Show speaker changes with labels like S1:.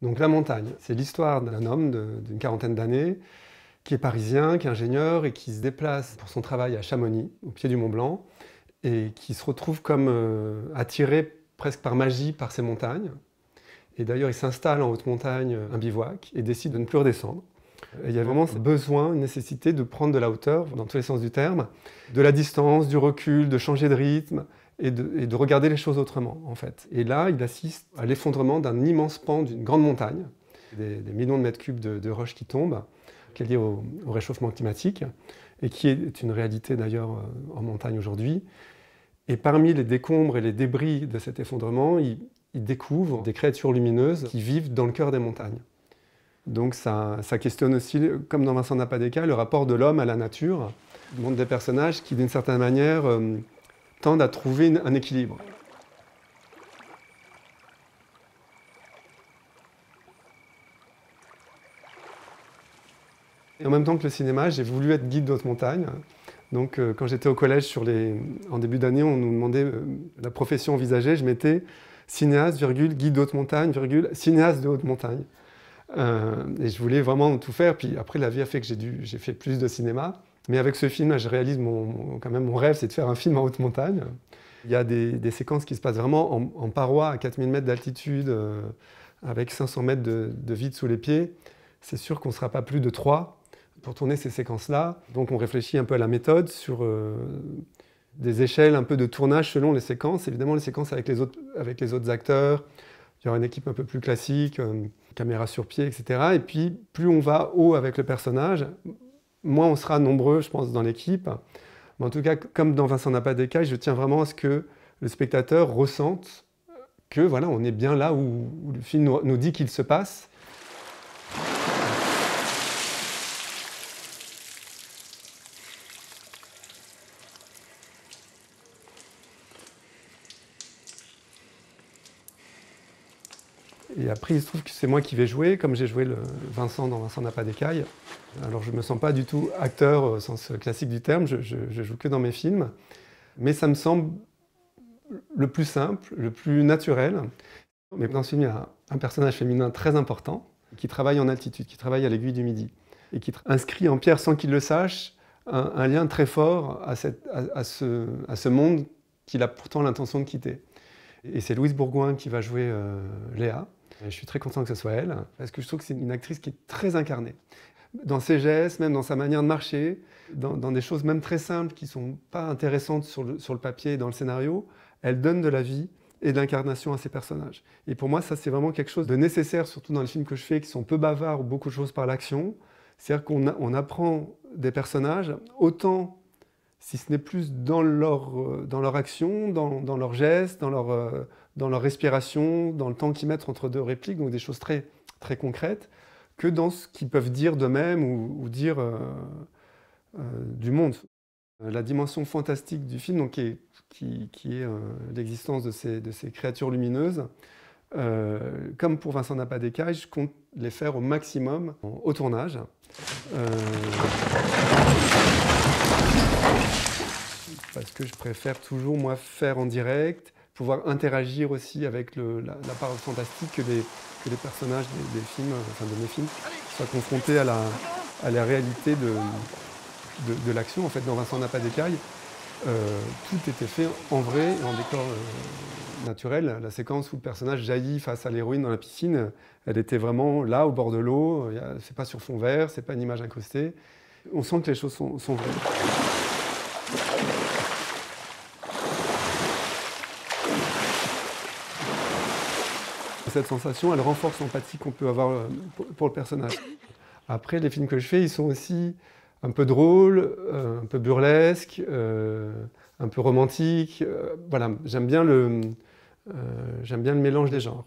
S1: Donc la montagne, c'est l'histoire d'un homme d'une quarantaine d'années qui est parisien, qui est ingénieur et qui se déplace pour son travail à Chamonix, au pied du Mont Blanc, et qui se retrouve comme attiré presque par magie par ces montagnes. Et d'ailleurs, il s'installe en haute montagne, un bivouac, et décide de ne plus redescendre. Et il y a vraiment ce besoin, une nécessité de prendre de la hauteur, dans tous les sens du terme, de la distance, du recul, de changer de rythme, et de regarder les choses autrement, en fait. Et là, il assiste à l'effondrement d'un immense pan d'une grande montagne, des millions de mètres cubes de roches qui tombent, qui est lié au réchauffement climatique, et qui est une réalité d'ailleurs en montagne aujourd'hui. Et parmi les décombres et les débris de cet effondrement, il découvre des créatures lumineuses qui vivent dans le cœur des montagnes. Donc ça questionne aussi, comme dans Vincent n'a pas d'écaille, le rapport de l'homme à la nature. Il montre des personnages qui, d'une certaine manière, tendent à trouver un équilibre. Et en même temps que le cinéma, j'ai voulu être guide d'haute montagne. Donc quand j'étais au collège, en début d'année, on nous demandait la profession envisagée. Je mettais cinéaste, guide de haute montagne, cinéaste de haute montagne. Et je voulais vraiment tout faire. Puis après, la vie a fait que j'ai fait plus de cinéma. Mais avec ce film, là, je réalise quand même mon rêve, c'est de faire un film en haute montagne. Il y a des séquences qui se passent vraiment en paroi à 4000 mètres d'altitude, avec 500 mètres de vide sous les pieds. C'est sûr qu'on ne sera pas plus de 3 pour tourner ces séquences-là. Donc on réfléchit un peu à la méthode sur des échelles un peu de tournage selon les séquences. Évidemment, les séquences avec les autres acteurs. Il y aura une équipe un peu plus classique, caméra sur pied, etc. Et puis, plus on va haut avec le personnage, moins on sera nombreux, je pense, dans l'équipe. Mais en tout cas, comme dans Vincent n'a pas d'écaille, je tiens vraiment à ce que le spectateur ressente que voilà, on est bien là où le film nous dit qu'il se passe. Et après, il se trouve que c'est moi qui vais jouer, comme j'ai joué le Vincent dans Vincent n'a pas d'écaille. Alors je ne me sens pas du tout acteur au sens classique du terme, je joue que dans mes films. Mais ça me semble le plus simple, le plus naturel. Mais dans ce film, il y a un personnage féminin très important, qui travaille en altitude, qui travaille à l'aiguille du Midi, et qui inscrit en pierre, sans qu'il le sache, un lien très fort à ce monde qu'il a pourtant l'intention de quitter. Et c'est Louise Bourgoin qui va jouer Léa. Et je suis très content que ce soit elle, parce que je trouve que c'est une actrice qui est très incarnée. Dans ses gestes, même dans sa manière de marcher, dans des choses même très simples qui ne sont pas intéressantes sur le papier et dans le scénario, elle donne de la vie et de l'incarnation à ses personnages. Et pour moi, ça c'est vraiment quelque chose de nécessaire, surtout dans les films que je fais, qui sont peu bavards ou beaucoup de choses par l'action. C'est-à-dire qu'on apprend des personnages, autant, si ce n'est plus dans leur action, dans leurs gestes, dans leur respiration, dans le temps qu'ils mettent entre deux répliques, donc des choses très, très concrètes, que dans ce qu'ils peuvent dire d'eux-mêmes ou dire du monde. La dimension fantastique du film, donc, qui est l'existence de ces créatures lumineuses, comme pour Vincent n'a pas d'écaille, je compte les faire au maximum au tournage. Parce que je préfère toujours, moi, faire en direct, pouvoir interagir aussi avec la part fantastique que les personnages des films, enfin de mes films, soient confrontés à la réalité de l'action. En fait, dans Vincent n'a pas d'écaille, tout était fait en vrai et en décor naturel. La séquence où le personnage jaillit face à l'héroïne dans la piscine, elle était vraiment là, au bord de l'eau. C'est pas sur fond vert, c'est pas une image incrustée. On sent que les choses sont vraies. Cette sensation, elle renforce l'empathie qu'on peut avoir pour le personnage. Après, les films que je fais, ils sont aussi un peu drôles, un peu burlesques, un peu romantiques. Voilà, j'aime bien le mélange des genres.